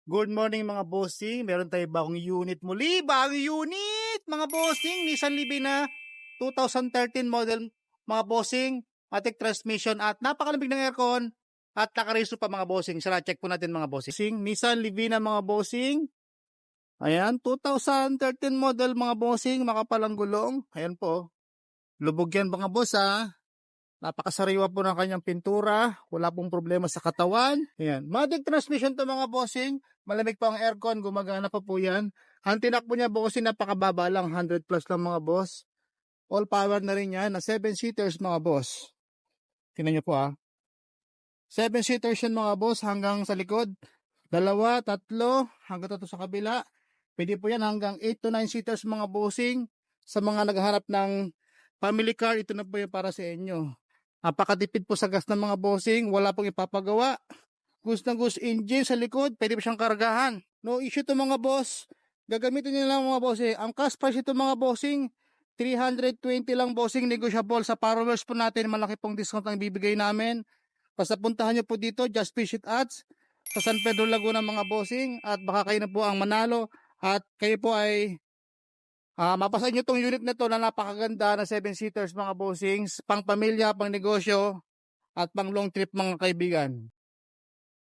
Good morning mga bossing. Meron tayo bagong unit muli. Bagong unit mga bossing. Nissan Livina 2013 model mga bossing. Matic transmission at napakalamig ng aircon. At nakareso pa mga bossing. Sara check po natin mga bossing. Nissan Livina mga bossing. Ayan, 2013 model mga bossing. Makapalang gulong. Ayan po. Lubog yan mga boss ha. Napakasariwa po ng kanyang pintura. Wala pong problema sa katawan. Ayan. Matic transmission to mga bossing. Malamig pa ang aircon. Gumagana pa po yan. Ang tinakbo niya bossing napakababa lang. 100 plus lang mga boss. All power na rin yan. Na 7-seaters mga boss. Tingnan niyo po ha. 7-seaters yan mga boss hanggang sa likod. 2, 3. Hanggang 3 sa kabila. Pwede po yan hanggang 8 to 9 seaters mga bossing. Sa mga naghahanap ng family car, ito na po yung para sa inyo. Napakatipid po sa gas ng mga bossing, wala pong ipapagawa. Goose na goose engine sa likod, pwede pa siyang kargahan. No issue to mga boss. Gagamitin niyo lang mga bossing. Ang cash price ito mga bossing, 320 lang bossing, negotiable sa followers po natin. Malaki pong discount ang bibigay namin. Basta puntahan niyo po dito, Just Fish It Ads, sa San Pedro Laguna mga bossing. At baka kayo na po ang manalo. At kayo po ay mapasan nyo itong unit na to na napakaganda na 7-seaters mga bossings, pang pamilya, pang negosyo, at pang long trip mga kaibigan.